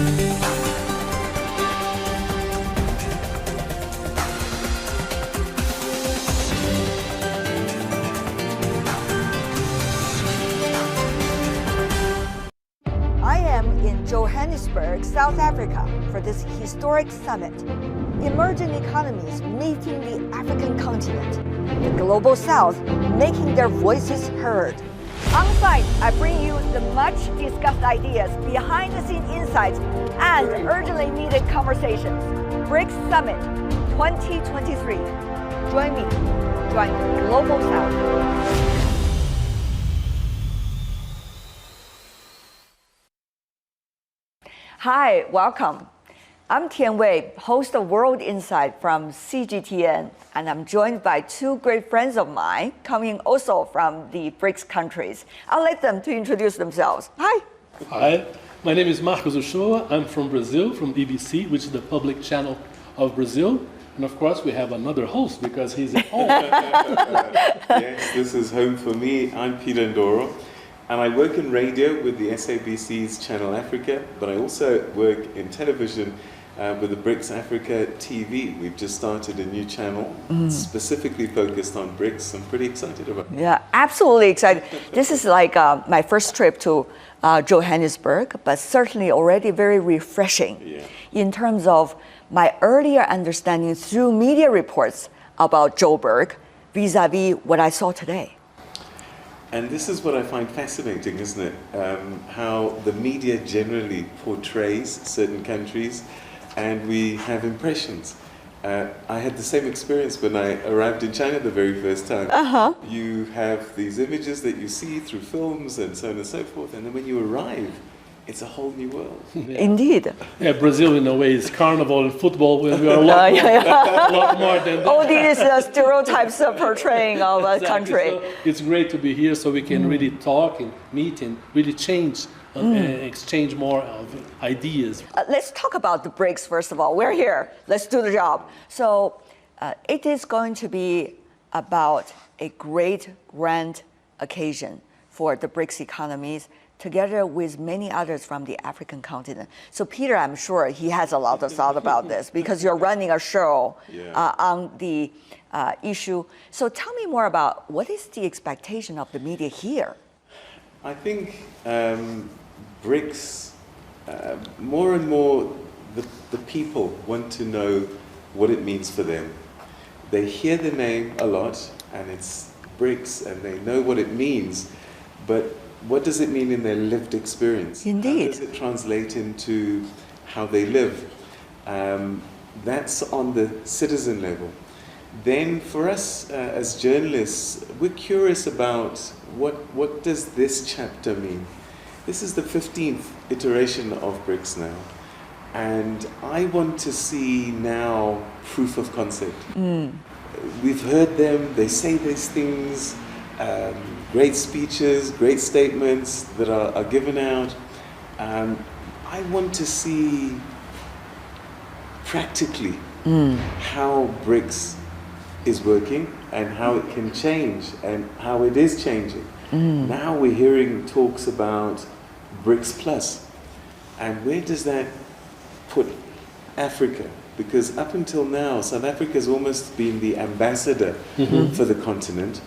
I am in Johannesburg, South Africa, for this historic summit. Emerging economies meeting the African continent, the global South making their voices heard. On site, I bring you the much discussed ideas, behind the scene insights, and urgently needed conversations. BRICS Summit 2023. Join me, join the global South. Hi, welcome. I'm Tian Wei, host of World Insight from CGTN, and I'm joined by two great friends of mine coming also from the BRICS countries. I'll let them to introduce themselves. Hi. Hi, my name is Marcos Uchoa. I'm from Brazil, from BBC, which is the public channel of Brazil. And of course, we have another host because he's at home. Yes, this is home for me. I'm Peter Ndoro. And I work in radio with the SABC's Channel Africa, but I also work in television with the BRICS Africa TV. We've just started a new channel specifically focused on BRICS. I'm pretty excited about it. Yeah, absolutely excited. This is like my first trip to Johannesburg, but certainly already very refreshing in terms of my earlier understanding through media reports about Joburg vis-a-vis what I saw today. And this is what I find fascinating, isn't it? How the media generally portrays certain countries, and we have impressions. I had the same experience when I arrived in China the very first time. You have these images that you see through films and so on and so forth, and then when you arrive, it's a whole new world. Indeed. Yeah, Brazil in a way is carnival and football. We are a lot more than that. All these stereotypes portraying of a country. So it's great to be here so we can really talk and meet and really change and exchange more of ideas. Let's talk about the BRICS first of all. We're here. Let's do the job. So it is going to be about a great grand occasion for the BRICS economies, together with many others from the African continent. So Peter, I'm sure he has a lot of thought about this because you're running a show on the issue. So tell me more about what is the expectation of the media here? I think BRICS, more and more the people want to know what it means for them. They hear the name a lot and it's BRICS and they know what it means, but what does it mean in their lived experience? Indeed. How does it translate into how they live? That's on the citizen level. Then for us as journalists, we're curious about what does this chapter mean? This is the 15th iteration of BRICS now. And I want to see now proof of concept. We've heard them, they say these things, great speeches, great statements that are given out. I want to see practically how BRICS is working and how it can change and how it is changing. Now we're hearing talks about BRICS Plus. And where does that put Africa? Because up until now, South Africa has almost been the ambassador for the continent.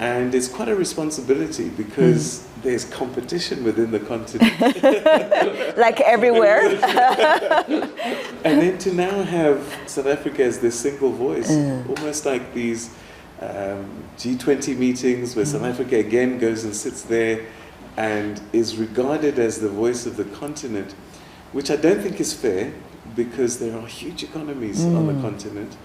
And it's quite a responsibility because there's competition within the continent. Like everywhere. And then to now have South Africa as this single voice, almost like these G20 meetings where South Africa again goes and sits there and is regarded as the voice of the continent, which I don't think is fair because there are huge economies on the continent.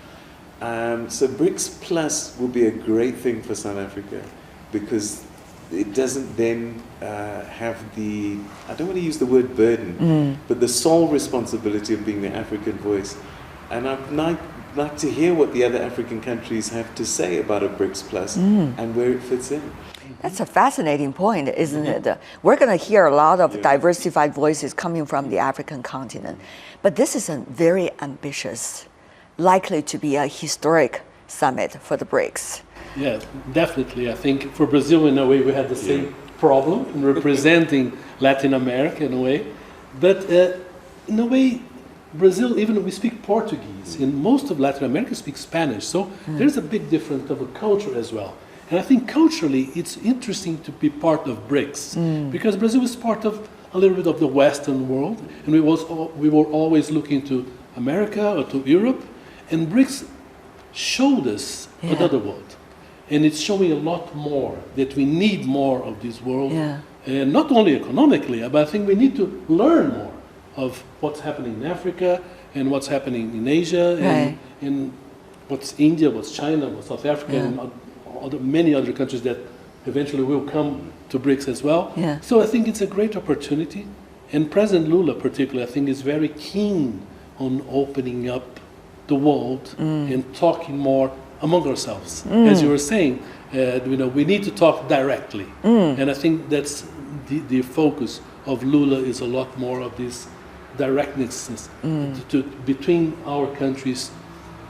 So BRICS Plus will be a great thing for South Africa because it doesn't then have the, I don't want to use the word burden, but the sole responsibility of being the African voice. And I'd like to hear what the other African countries have to say about a BRICS Plus and where it fits in. That's a fascinating point, isn't it? We're going to hear a lot of diversified voices coming from the African continent. But this is a very ambitious, likely to be a historic summit for the BRICS. Yeah, definitely. I think for Brazil, in a way, we have the same problem in representing Latin America in a way. But in a way, Brazil, even we speak Portuguese, and most of Latin America speaks Spanish, so there's a big difference of a culture as well. And I think culturally, it's interesting to be part of BRICS, because Brazil is part of a little bit of the Western world, and we were always looking to America or to Europe, and BRICS showed us another world. And it's showing a lot more, that we need more of this world, and not only economically, but I think we need to learn more of what's happening in Africa, and what's happening in Asia, and in what's India, what's China, what's South Africa, and many other countries that eventually will come to BRICS as well. So I think it's a great opportunity, and President Lula particularly, I think, is very keen on opening up the world and talking more among ourselves. As you were saying, we need to talk directly, and I think that's the focus of Lula, is a lot more of this directness between our countries,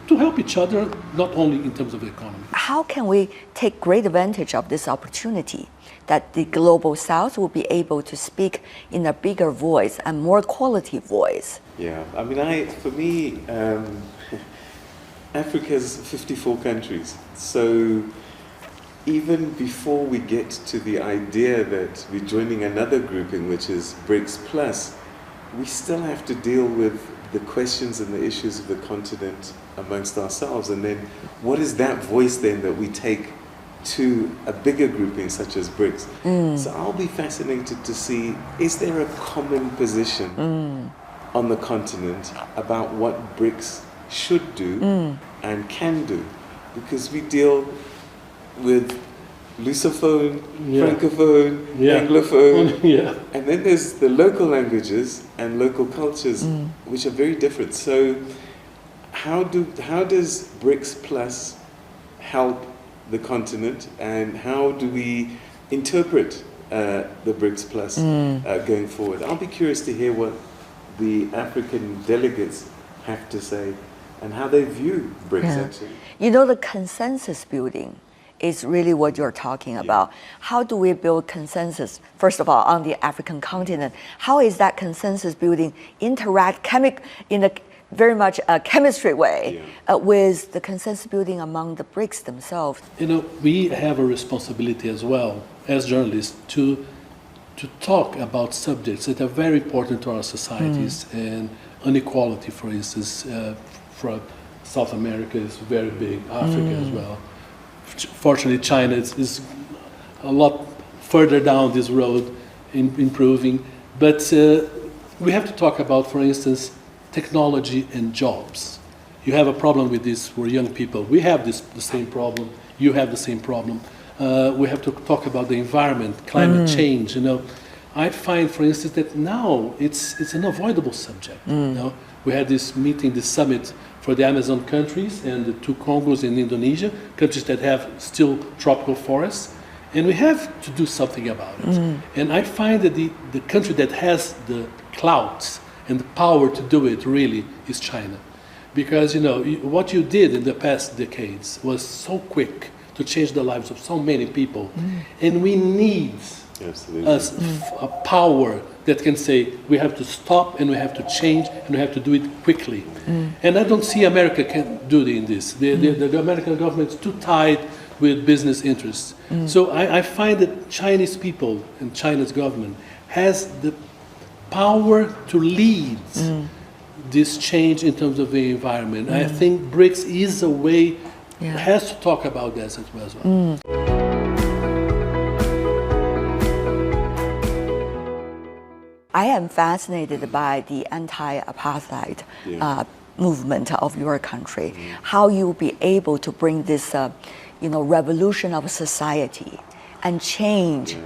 to help each other, not only in terms of the economy. How can we take great advantage of this opportunity that the Global South will be able to speak in a bigger voice and more quality voice? Yeah, I mean, for me, Africa's 54 countries. So even before we get to the idea that we're joining another grouping, which is BRICS Plus, we still have to deal with the questions and the issues of the continent amongst ourselves. And then what is that voice then that we take to a bigger grouping such as BRICS? So I'll be fascinated to see, is there a common position on the continent about what BRICS should do and can do? Because we deal with Lusophone, Francophone, Anglophone, and then there's the local languages and local cultures, which are very different. So how does BRICS Plus help the continent, and how do we interpret the BRICS Plus going forward? I'll be curious to hear what the African delegates have to say and how they view BRICS actually. You know, the consensus building is really what you're talking about. How do we build consensus, first of all, on the African continent? How is that consensus building interact in a very much a chemistry way with the consensus building among the BRICS themselves? You know, we have a responsibility as well, as journalists, to talk about subjects that are very important to our societies, and inequality, for instance, for South America is very big, Africa as well. Fortunately, China is a lot further down this road in improving. But we have to talk about, for instance, technology and jobs. You have a problem with this for young people. We have the same problem. You have the same problem. We have to talk about the environment, climate change. You know, I find, for instance, that now it's an avoidable subject. You know, we had this meeting, this summit for the Amazon countries and the two Congos in Indonesia, countries that have still tropical forests, and we have to do something about it. And I find that the country that has the clout and the power to do it really is China. Because, you know, what you did in the past decades was so quick to change the lives of so many people, and we need a power that can say we have to stop and we have to change and we have to do it quickly. And I don't see America can do this. The American government is too tied with business interests. So I find that Chinese people and China's government has the power to lead this change in terms of the environment. I think BRICS is a way, has to talk about that as well. I am fascinated by the anti-apartheid movement of your country. How you'll be able to bring this, revolution of society and change,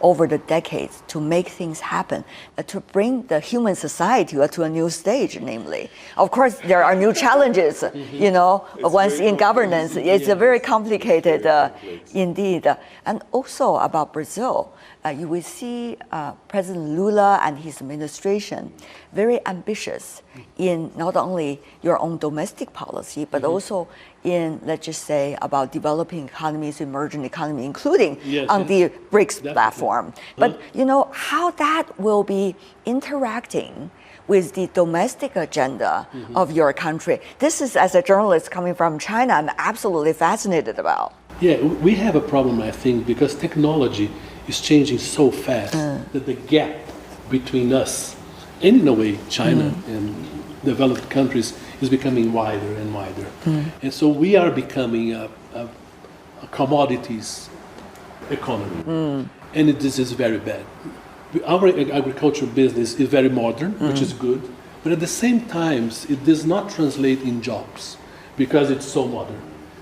over the decades to make things happen, to bring the human society to a new stage, namely. Of course, there are new challenges, once in governance. It's a very complicated, indeed. And also about Brazil. You will see President Lula and his administration very ambitious in not only your own domestic policy, but also in, let's just say, about developing economies, emerging economy, including on the BRICS platform. But you know how that will be interacting with the domestic agenda of your country. This is, as a journalist coming from China, I'm absolutely fascinated about. Yeah, we have a problem, I think, because technology is changing so fast that the gap between us and, in a way, China and developed countries is becoming wider and wider. And so we are becoming a commodities economy. And this is very bad. Our agricultural business is very modern, which is good, but at the same time, it does not translate in jobs because it's so modern.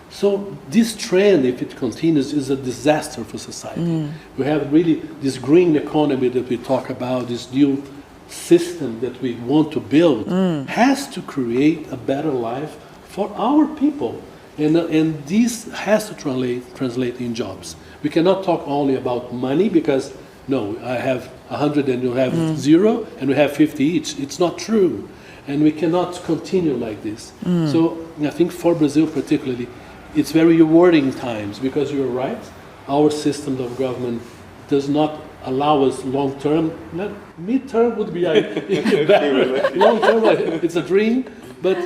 So this trend, if it continues, is a disaster for society. We have really this green economy that we talk about, this new system that we want to build, has to create a better life for our people. And this has to translate in jobs. We cannot talk only about money because, no, I have 100 and you have 0 and we have 50 each. It's not true. And we cannot continue like this. So I think for Brazil particularly, it's very rewarding times because you're right, our system of government does not allow us long-term. Mid-term would be better. Long-term, it's a dream, but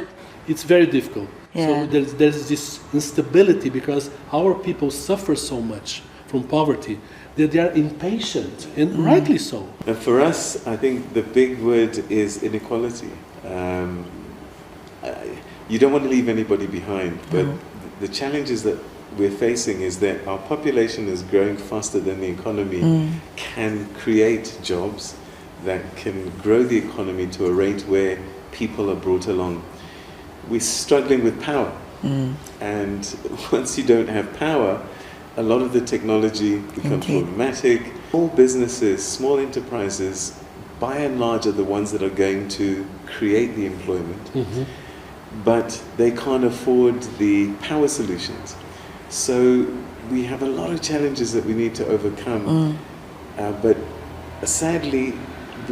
it's very difficult. So there's this instability because our people suffer so much from poverty that they are impatient, and rightly so. And for us, I think the big word is inequality. You don't want to leave anybody behind, but the challenges that we're facing is that our population is growing faster than the economy can create jobs that can grow the economy to a rate where people are brought along. We're struggling with power. And once you don't have power, a lot of the technology becomes problematic. Small businesses, small enterprises, by and large, are the ones that are going to create the employment. But they can't afford the power solutions. So we have a lot of challenges that we need to overcome. But sadly,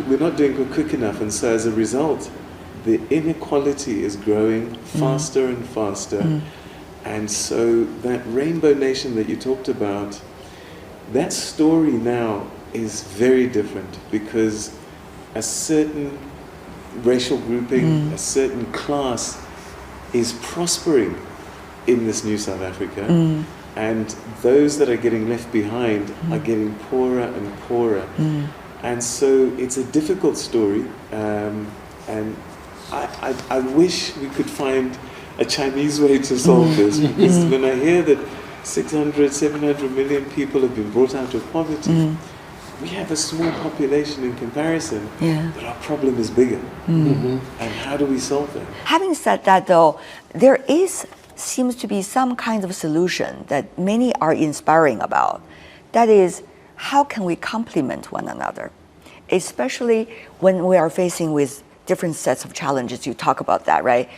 we're not doing quick enough. And so as a result, the inequality is growing faster and faster. And so that rainbow nation that you talked about, that story now is very different because a certain racial grouping, a certain class is prospering in this new South Africa, and those that are getting left behind are getting poorer and poorer. And so it's a difficult story, and I wish we could find a Chinese way to solve this, because when I hear that 600, 700 million people have been brought out of poverty, we have a small population in comparison, but our problem is bigger. And how do we solve that? Having said that, though, there seems to be some kind of solution that many are inspiring about. That is, how can we complement one another, especially when we are facing with different sets of challenges. You talk about that, right?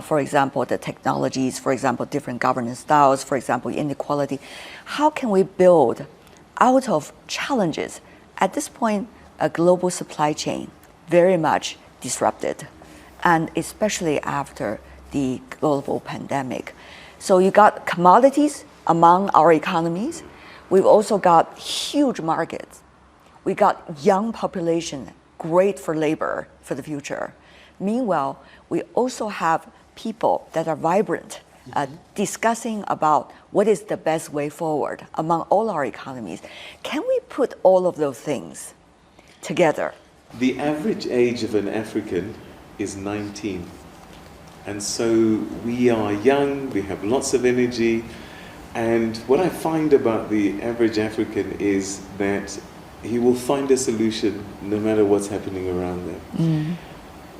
For example, the technologies, for example, different governance styles, for example, inequality. How can we build out of challenges? At this point, a global supply chain very much disrupted, and especially after the global pandemic. So you got commodities among our economies. We've also got huge markets. We got young population, great for labor for the future. Meanwhile, we also have people that are vibrant, discussing about what is the best way forward among all our economies. Can we put all of those things together? The average age of an African is 19. And so we are young, we have lots of energy. And what I find about the average African is that he will find a solution no matter what's happening around them.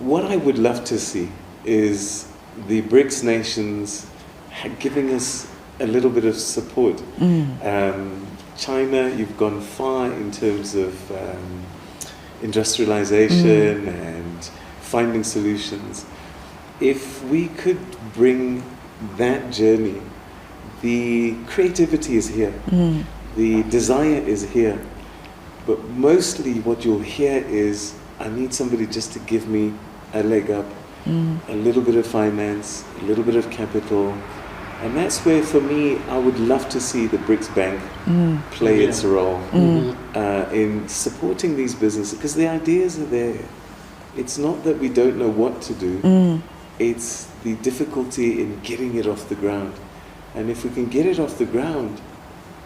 What I would love to see is the BRICS nations giving us a little bit of support. China, you've gone far in terms of industrialization and finding solutions. If we could bring that journey, the creativity is here, the desire is here, but mostly what you'll hear is, I need somebody just to give me a leg up, a little bit of finance, a little bit of capital, And that's where, for me, I would love to see the BRICS Bank play its role in supporting these businesses, because the ideas are there. It's not that we don't know what to do, it's the difficulty in getting it off the ground. And if we can get it off the ground,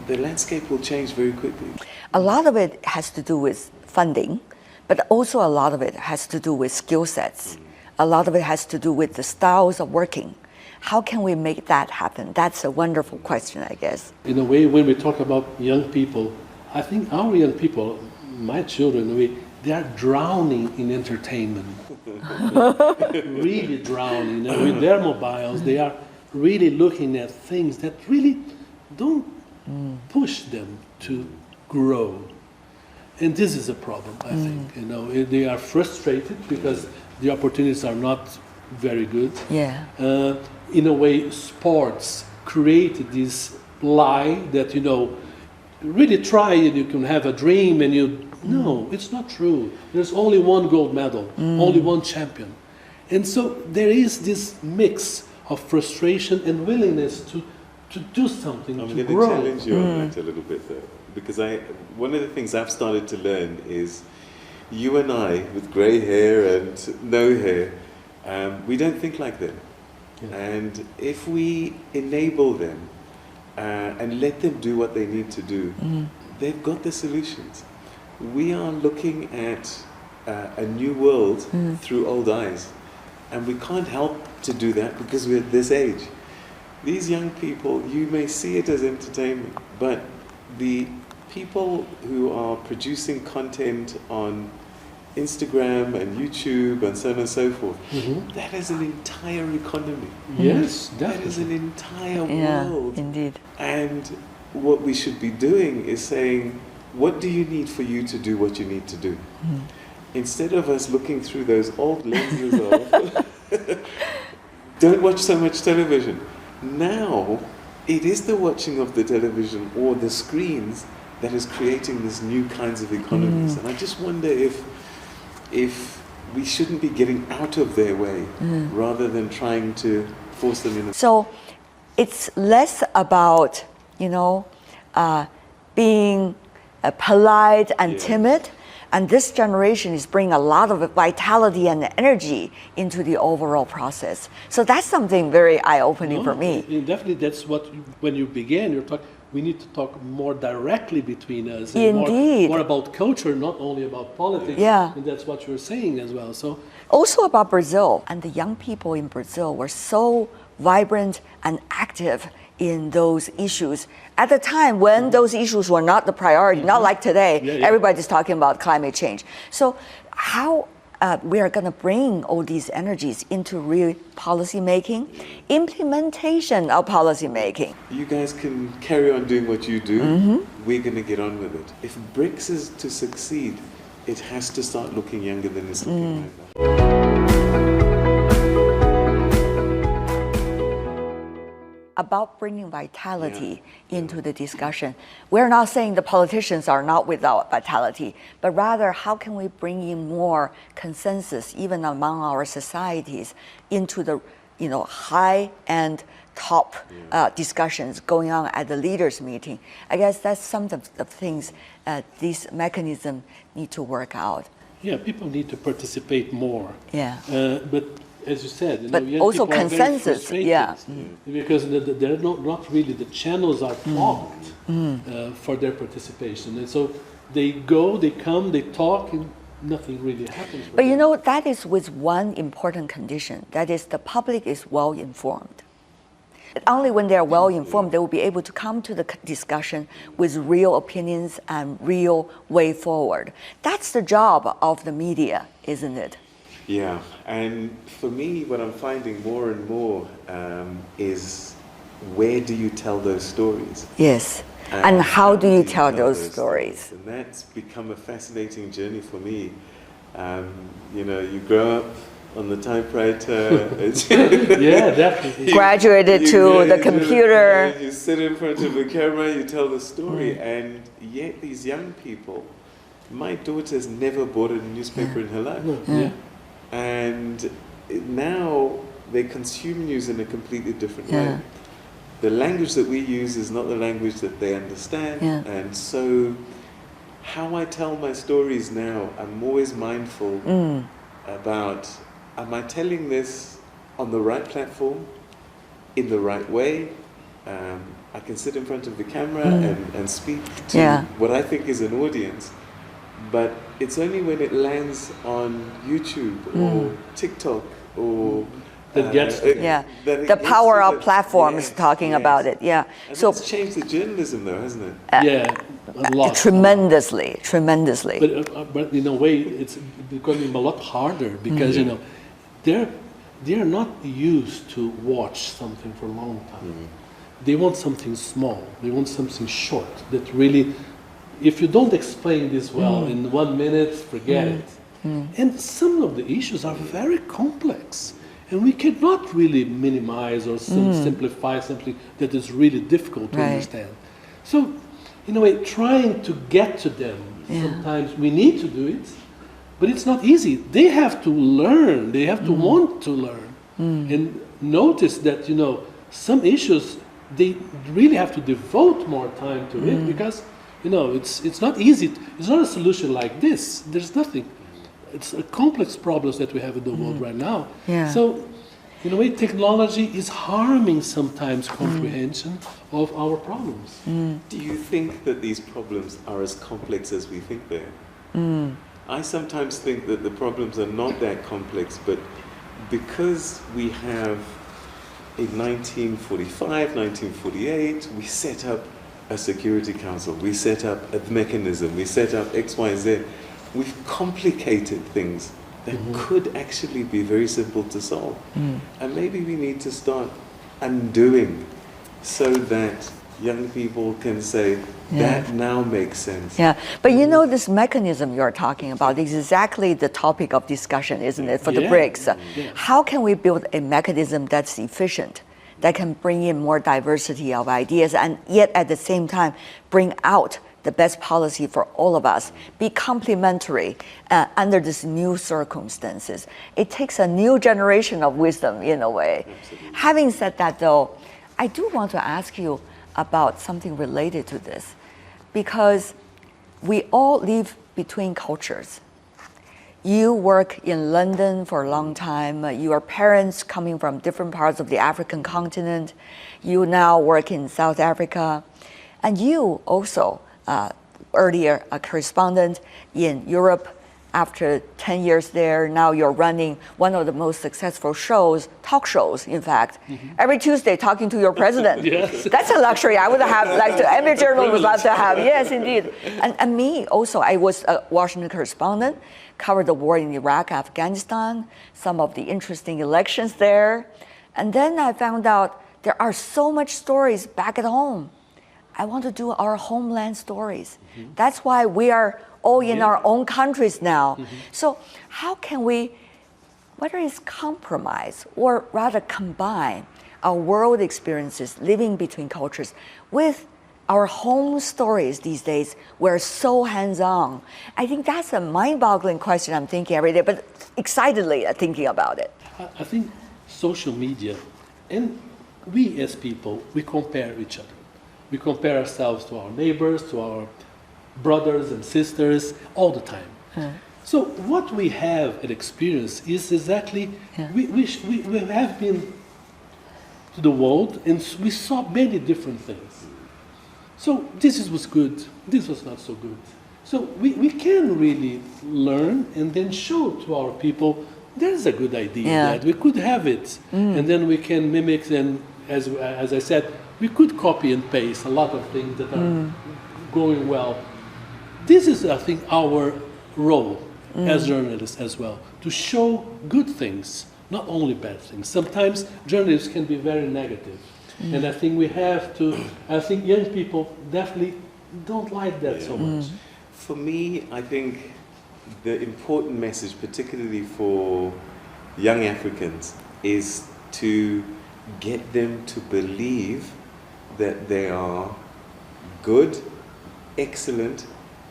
the landscape will change very quickly. A lot of it has to do with funding, but also a lot of it has to do with skill sets. A lot of it has to do with the styles of working. How can we make that happen? That's a wonderful question, I guess. In a way, when we talk about young people, I think our young people, my children, they are drowning in entertainment. Really drowning. With their mobiles, they are really looking at things that really don't push them to grow. And this is a problem, I think. They are frustrated because the opportunities are not very good. Yeah. In a way, sports created this lie that, really try and you can have a dream and no, it's not true. There's only one gold medal, only one champion. And so there is this mix of frustration and willingness to do something, to grow. I'm going to challenge you on that a little bit, though, because one of the things I've started to learn is you and I, with grey hair and no hair, we don't think like them. Yeah. And if we enable them and let them do what they need to do, they've got the solutions. We are looking at a new world through old eyes, and we can't help to do that because we're at this age. These young people, you may see it as entertainment, but the people who are producing content on Instagram and YouTube and so on and so forth, that is an entire economy. Yes, definitely. That is an entire world. Indeed. And what we should be doing is saying, what do you need for you to do what you need to do? Instead of us looking through those old lenses of, don't watch so much television. Now, it is the watching of the television or the screens that is creating these new kinds of economies. And I just wonder if we shouldn't be getting out of their way rather than trying to force them in. So it's less about, being polite and timid. And this generation is bringing a lot of vitality and energy into the overall process. So that's something very eye-opening for me. Definitely, that's what, when you began, you're talking, we need to talk more directly between us. Indeed. More about culture, not only about politics. Yeah. And that's what you're saying as well. So also about Brazil. And the young people in Brazil were so vibrant and active in those issues at the time when those issues were not the priority, not like today. Everybody's talking about climate change. So how we are going to bring all these energies into real policy making, implementation of policy making. You guys can carry on doing what you do. We're going to get on with it. If BRICS is to succeed, it has to start looking younger than it's looking right now. About bringing vitality into the discussion. We're not saying the politicians are not without vitality, but rather how can we bring in more consensus even among our societies into the high and top discussions going on at the leaders meeting. I guess that's some of the things these mechanisms need to work out. Yeah, people need to participate more. Yeah. But as you said, but also consensus, because they're not really, the channels are blocked for their participation, and so they go, they come, they talk, and nothing really happens. But that is with one important condition, that is the public is well informed. Only when they are well informed, they will be able to come to the discussion with real opinions and real way forward. That's the job of the media, isn't it? Yeah, and for me, what I'm finding more and more is where do you tell those stories? Yes, and how do you tell those stories? And that's become a fascinating journey for me. You grow up on the typewriter. Yeah, definitely. Graduated to the computer. You sit in front of a camera, you tell the story, and yet these young people, my daughter's never bought a newspaper in her life. And now they consume news in a completely different way. the language that we use is not the language that they understand. Yeah. And so how I tell my stories now, I'm always mindful about, am I telling this on the right platform, in the right way? I can sit in front of the camera and speak to what I think is an audience, but it's only when it lands on YouTube or TikTok or That gets the power of platforms talking about it. Yeah. And So it's changed the journalism, though, hasn't it? yeah, a lot. tremendously. But in a way, it's becoming a lot harder because they're not used to watch something for a long time. They want something small. They want something short that really, if you don't explain this well in 1 minute, forget it. And some of the issues are very complex. And we cannot really minimize or simplify something that is really difficult to understand. So, in a way, trying to get to them, sometimes we need to do it, but it's not easy. They have to learn, they have to want to learn. And notice that, some issues, they really have to devote more time to it because, it's not easy. It's not a solution like this. There's nothing. It's a complex problems that we have in the world right now. Yeah. So, in a way, technology is harming sometimes comprehension of our problems. Do you think that these problems are as complex as we think they are? I sometimes think that the problems are not that complex, but because we have in 1945, 1948, we set up a Security Council, we set up a mechanism, we set up X, Y, Z. We've complicated things that could actually be very simple to solve. And maybe we need to start undoing so that young people can say, that now makes sense. Yeah, but this mechanism you're talking about is exactly the topic of discussion, isn't it, for the BRICS? How can we build a mechanism that's efficient, that can bring in more diversity of ideas, and yet at the same time bring out the best policy for all of us, be complementary under these new circumstances? It takes a new generation of wisdom in a way. Absolutely. Having said that, though, I do want to ask you about something related to this, because we all live between cultures. You work in London for a long time. Your parents coming from different parts of the African continent. You now work in South Africa. And you also, earlier a correspondent in Europe. After 10 years there, now you're running one of the most successful shows, talk shows, in fact, every Tuesday talking to your president. Yes. That's a luxury I would have, every journalist would love to have. Yes, indeed. And me also, I was a Washington correspondent, covered the war in Iraq, Afghanistan, some of the interesting elections there. And then I found out there are so much stories back at home. I want to do our homeland stories. That's why we are all in our own countries now. So how can we, whether it's compromise or rather combine our world experiences, living between cultures, with our home stories these days? We're so hands-on. I think that's a mind-boggling question I'm thinking every day, but excitedly thinking about it. I think social media, and we as people, we compare each other. We compare ourselves to our neighbors, to our brothers and sisters, all the time. So what we have and experience is exactly, we have been to the world and we saw many different things. So this was good, this was not so good. So we can really learn and then show to our people, there's a good idea that we could have it. And then we can mimic, and as I said, we could copy and paste a lot of things that are going well. This is, I think, our role as journalists as well, to show good things, not only bad things. Sometimes journalists can be very negative. And I think we have to, I think young people definitely don't like that so much. For me, I think the important message, particularly for young Africans, is to get them to believe that they are good, excellent,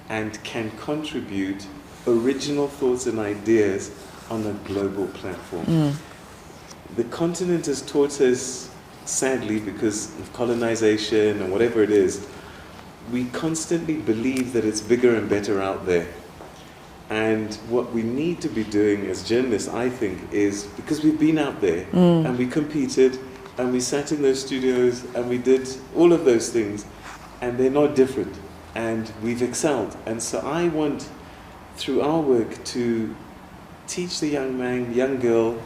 and can contribute original thoughts and ideas on a global platform. The continent has taught us sadly, because of colonization and whatever it is, we constantly believe that it's bigger and better out there. And what we need to be doing as journalists, I think, is because we've been out there and we competed and we sat in those studios and we did all of those things, and they're not different, and we've excelled. And so I want, through our work, to teach the young man, young girl,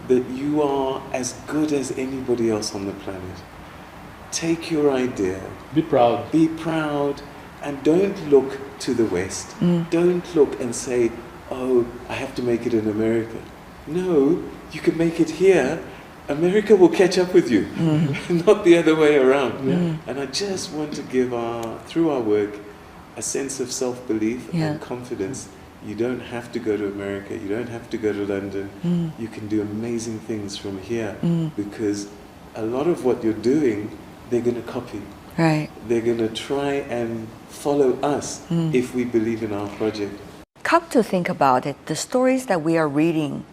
that you are as good as anybody else on the planet. Take your idea. Be proud. Be proud, and don't look to the West. Don't look and say, oh, I have to make it in America. No, you can make it here. America will catch up with you, not the other way around. And I just want to give through our work, a sense of self-belief and confidence. You don't have to go to America, you don't have to go to London. You can do amazing things from here, because a lot of what you're doing, they're going to copy. Right. They're going to try and follow us if we believe in our project. Come to think about it, the stories that we are reading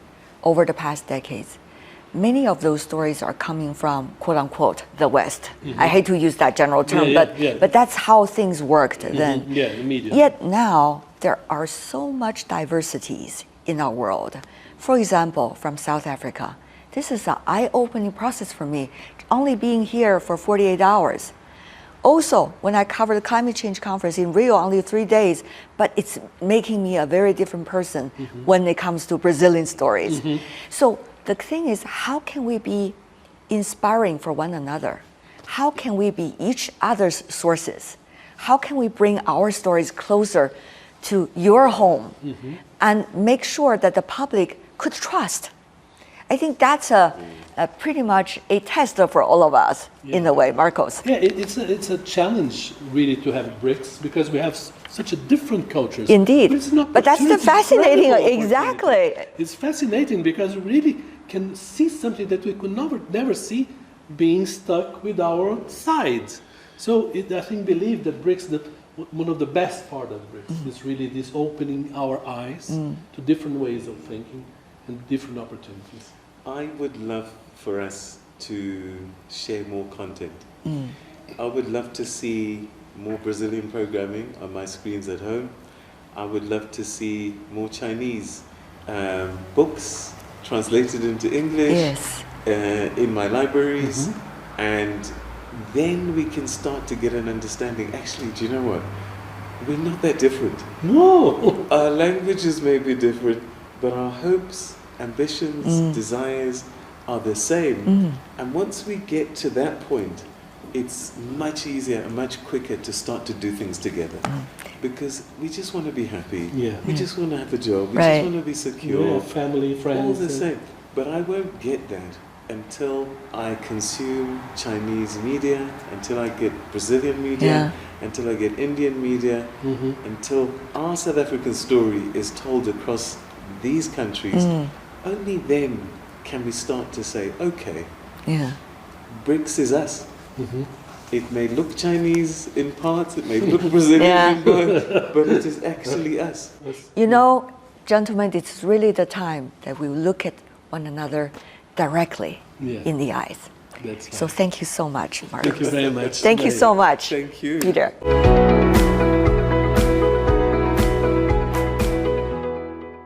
over the past decades, many of those stories are coming from, quote unquote, the West. I hate to use that general term, but that's how things worked then. Yeah, immediately. Yet now, there are so much diversities in our world. For example, from South Africa, this is an eye-opening process for me, only being here for 48 hours. Also, when I covered the climate change conference in Rio, only 3 days, but it's making me a very different person when it comes to Brazilian stories. So the thing is, how can we be inspiring for one another? How can we be each other's sources? How can we bring our stories closer to your home and make sure that the public could trust? I think that's pretty much a test for all of us in a way, Marcos. Yeah, it's a challenge really to have BRICS, because we have such a different cultures. Indeed, But, but that's the fascinating, incredible exactly. It's fascinating because we really can see something that we could never see being stuck with our sides. So I think believe that BRICS, that one of the best part of BRICS is really this opening our eyes to different ways of thinking and different opportunities. I would love for us to share more content. I would love to see more Brazilian programming on my screens at home. I would love to see more Chinese books translated into English in my libraries. And then we can start to get an understanding. Actually, do you know what? We're not that different. No! Our languages may be different, but our hopes, ambitions, desires are the same. And once we get to that point, it's much easier and much quicker to start to do things together. Because we just want to be happy. We just want to have a job. We just want to be secure. Family, friends. All the same. But I won't get that until I consume Chinese media, until I get Brazilian media, until I get Indian media, until our South African story is told across these countries. Only then can we start to say, okay, BRICS is us. It may look Chinese in parts, it may look Brazilian in parts, but it is actually us. You know, gentlemen, it's really the time that we look at one another directly in the eyes. That's So thank you so much, Marcos. Thank you very much. Thank you so much, Thank you. Peter.